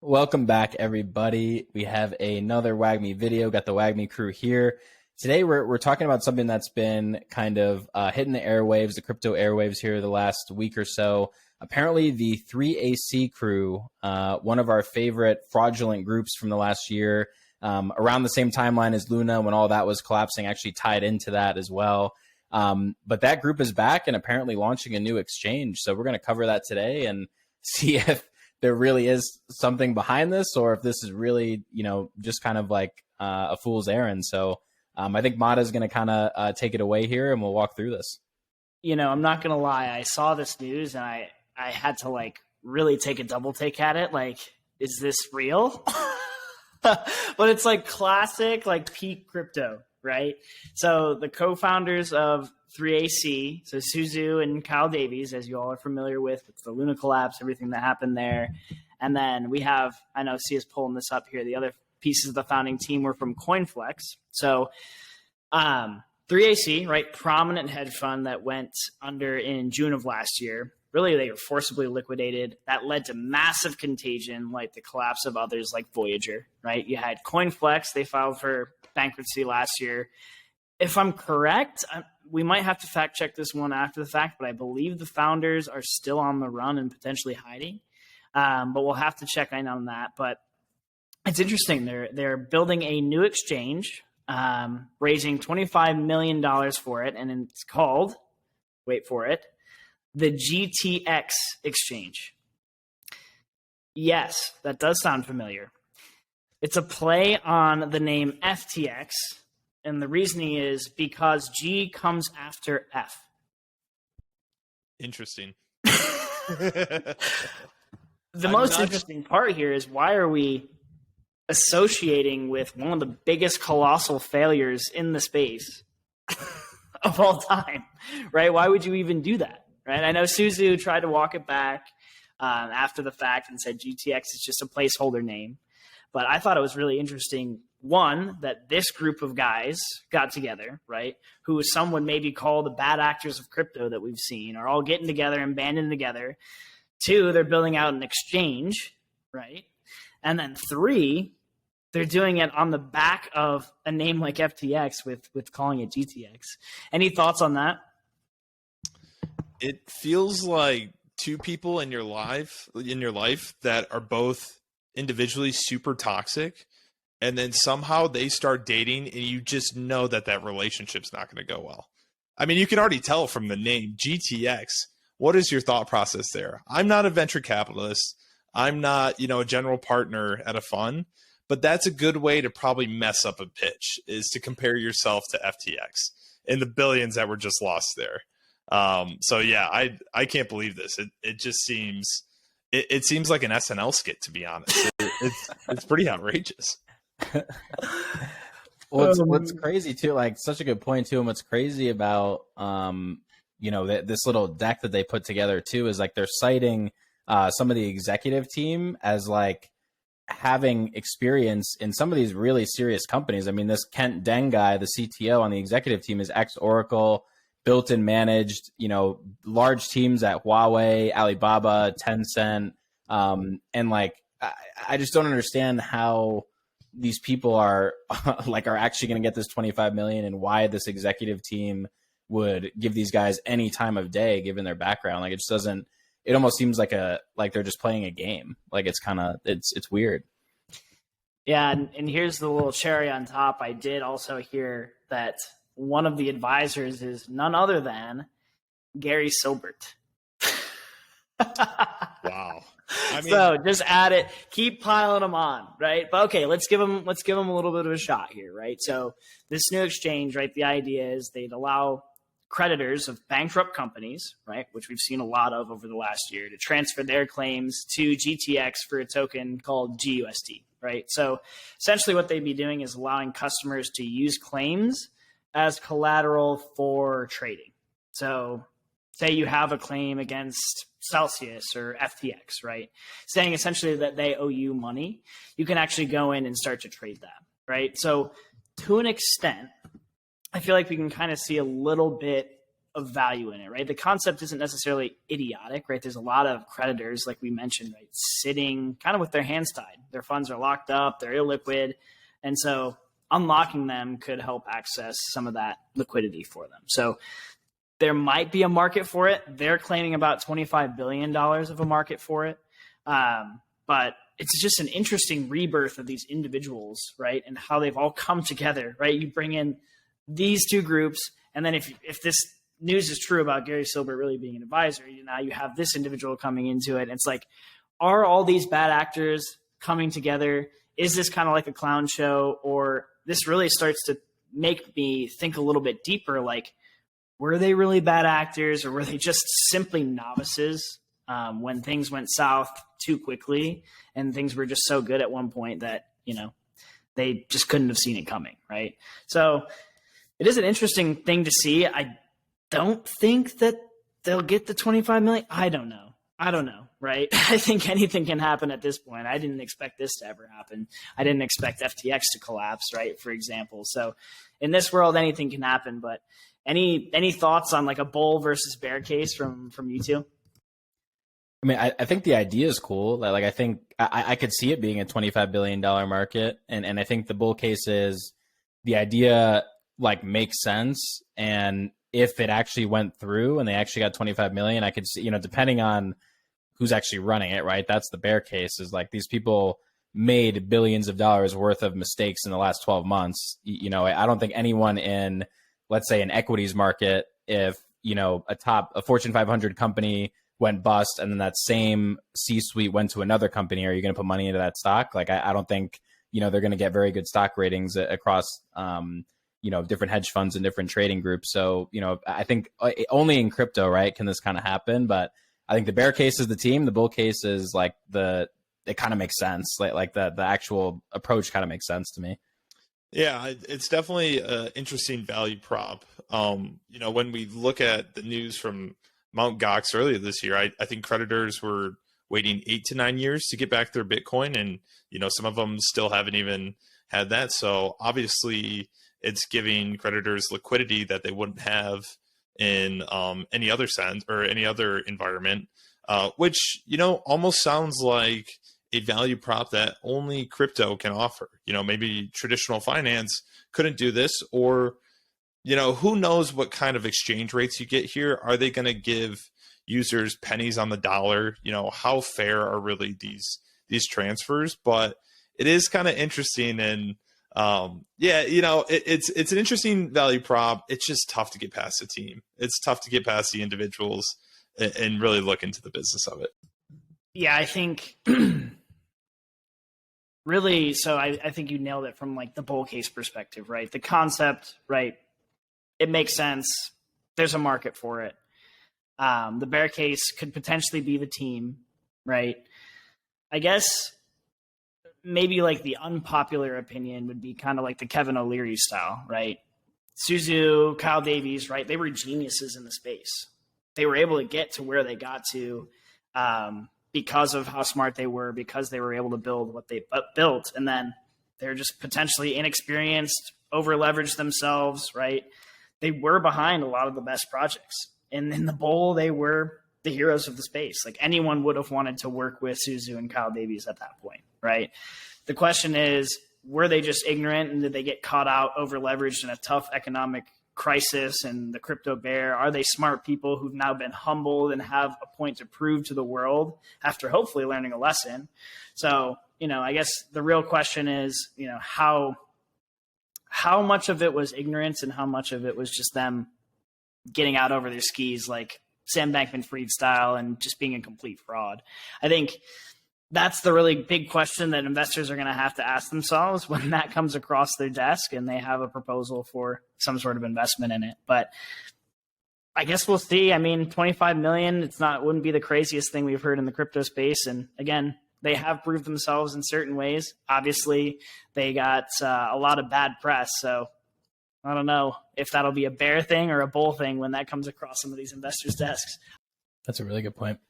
Welcome back, everybody. We have another Wagmi video. Got the Wagmi crew here. Today, we're talking about something that's been kind of hitting the airwaves, the crypto airwaves here the last week or so. Apparently, the 3AC crew, one of our favorite fraudulent groups from the last year, around the same timeline as Luna when all that was collapsing, actually tied into that as well. But that group is back and apparently launching a new exchange. So we're going to cover that today and see if there really is something behind this, or if this is really, just kind of like a fool's errand. So I think Mata is going to kind of take it away here, and we'll walk through this. I'm not going to lie. I saw this news, and I had to really take a double take at it. Is this real? But it's classic, peak crypto, right? So the co-founders of 3AC, so Suzu and Kyle Davies, as you all are familiar with the Luna collapse, everything that happened there. And then we have, I know C is pulling this up here, the other pieces of the founding team were from CoinFlex. So 3AC, right, prominent hedge fund that went under in June of last year. Really, they were forcibly liquidated. That led to massive contagion, like the collapse of others like Voyager, right? You had CoinFlex, they filed for bankruptcy last year. If I'm correct, we might have to fact check this one after the fact, but I believe the founders are still on the run and potentially hiding. But we'll have to check in on that. But it's interesting. They're building a new exchange, raising $25 million for it, and it's called, wait for it, the GTX exchange. Yes, that does sound familiar. It's a play on the name FTX, and the reasoning is because G comes after F. Interesting. The most interesting part here is, why are we associating with one of the biggest colossal failures in the space of all time, right? Why would you even do that, right? I know Suzu tried to walk it back after the fact and said GTX is just a placeholder name. But I thought it was really interesting, one, that this group of guys got together, right, who some would maybe call the bad actors of crypto that we've seen, are all getting together and banding together. Two, they're building out an exchange, right? And then three, they're doing it on the back of a name like FTX with calling it GTX. Any thoughts on that? It feels like two people in your life that are both individually super toxic, and then somehow they start dating, and you just know that relationship's not going to go well. I mean, you can already tell from the name GTX. What is your thought process there? I'm not a venture capitalist. I'm not, a general partner at a fund, but that's a good way to probably mess up a pitch, is to compare yourself to FTX and the billions that were just lost there. So yeah, I can't believe this. It just seems, it seems like an SNL skit, to be honest. It's pretty outrageous. What's crazy too, such a good point too, and what's crazy about this little deck that they put together too is they're citing some of the executive team as having experience in some of these really serious companies. I mean, this Kent Deng guy, the CTO on the executive team, is ex-Oracle, built and managed, large teams at Huawei, Alibaba, Tencent. And I just don't understand how these people are actually going to get this 25 million, and why this executive team would give these guys any time of day, given their background. It just doesn't, it almost seems like they're just playing a game. It's weird. Yeah. And here's the little cherry on top. I did also hear that one of the advisors is none other than Gary Silbert. Wow. I mean, so just add it, keep piling them on, right? But okay, let's give them a little bit of a shot here, right? So this new exchange, right? The idea is they'd allow creditors of bankrupt companies, right, which we've seen a lot of over the last year, to transfer their claims to GTX for a token called GUSD, right? So essentially what they'd be doing is allowing customers to use claims as collateral for trading. So say you have a claim against Celsius or FTX, right? Saying essentially that they owe you money, you can actually go in and start to trade that, right? So to an extent, I feel like we can kind of see a little bit of value in it, right? The concept isn't necessarily idiotic, right? There's a lot of creditors, like we mentioned, right, sitting kind of with their hands tied. Their funds are locked up, they're illiquid. And so unlocking them could help access some of that liquidity for them. So there might be a market for it. They're claiming about $25 billion of a market for it. But it's just an interesting rebirth of these individuals, right? And how they've all come together, right? You bring in these two groups, and then if this news is true about Gary Silbert really being an advisor, now you have this individual coming into it. And it's like, are all these bad actors coming together? Is this kind of like a clown show? Or this really starts to make me think a little bit deeper, like, were they really bad actors, or were they just simply novices when things went south too quickly and things were just so good at one point that, they just couldn't have seen it coming, right? So it is an interesting thing to see. I don't think that they'll get the 25 million. I don't know, right? I think anything can happen at this point. I didn't expect this to ever happen. I didn't expect FTX to collapse, right, for example. So in this world, anything can happen. But any thoughts on like a bull versus bear case from you two? I mean, I think the idea is cool. Like, I think I could see it being a $25 billion market. And I think the bull case is the idea like makes sense. And if it actually went through and they actually got 25 million, I could see, depending on who's actually running it, right? That's the bear case, is like these people made billions of dollars worth of mistakes in the last 12 months. I don't think anyone in, let's say, an equities market, if, a Fortune 500 company went bust and then that same C-suite went to another company, are you going to put money into that stock? Like, I don't think, they're going to get very good stock ratings across, different hedge funds and different trading groups. So, I think only in crypto, right, can this kind of happen. But I think the bear case is the team. The bull case is like it kind of makes sense. Like the actual approach kind of makes sense to me. Yeah, it's definitely an interesting value prop. When we look at the news from Mt. Gox earlier this year, I think creditors were waiting 8 to 9 years to get back their Bitcoin. And, some of them still haven't even had that. So obviously it's giving creditors liquidity that they wouldn't have in any other sense or any other environment, which, almost sounds like a value prop that only crypto can offer. Maybe traditional finance couldn't do this, or, who knows what kind of exchange rates you get here. Are they going to give users pennies on the dollar? How fair are really these transfers? But it is kind of interesting. And it's an interesting value prop. It's just tough to get past the team. It's tough to get past the individuals and really look into the business of it. Yeah, I think really, so I think you nailed it from like the bull case perspective, right? The concept, right? It makes sense. There's a market for it. The bear case could potentially be the team, right? I guess maybe like the unpopular opinion would be kind of like the Kevin O'Leary style, right? Suzu, Kyle Davies, right? They were geniuses in the space. They were able to get to where they got to because of how smart they were, because they were able to build what they built. And then they're just potentially inexperienced, over-leveraged themselves, right? They were behind a lot of the best projects. And in the bowl, they were the heroes of the space. Like, anyone would have wanted to work with Suzu and Kyle Davies at that point, right? The question is, were they just ignorant, and did they get caught out, over-leveraged in a tough economic crisis and the crypto bear? Are they smart people who've now been humbled and have a point to prove to the world after hopefully learning a lesson? So, I guess the real question is, how much of it was ignorance and how much of it was just them getting out over their skis, like Sam Bankman-Fried style, and just being a complete fraud? I think that's the really big question that investors are going to have to ask themselves when that comes across their desk and they have a proposal for some sort of investment in it. But I guess we'll see. I mean, 25 million, wouldn't be the craziest thing we've heard in the crypto space. And again, they have proved themselves in certain ways. Obviously, they got a lot of bad press. So I don't know if that'll be a bear thing or a bull thing when that comes across some of these investors' desks. That's a really good point.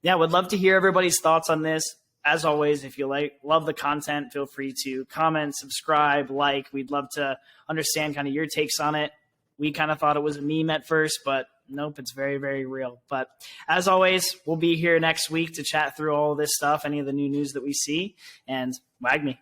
Yeah, would love to hear everybody's thoughts on this. As always, if you love the content, feel free to comment, subscribe, like. We'd love to understand kind of your takes on it. We kind of thought it was a meme at first, but nope, it's very, very real. But as always, we'll be here next week to chat through all of this stuff, any of the new news that we see. And Wagmi,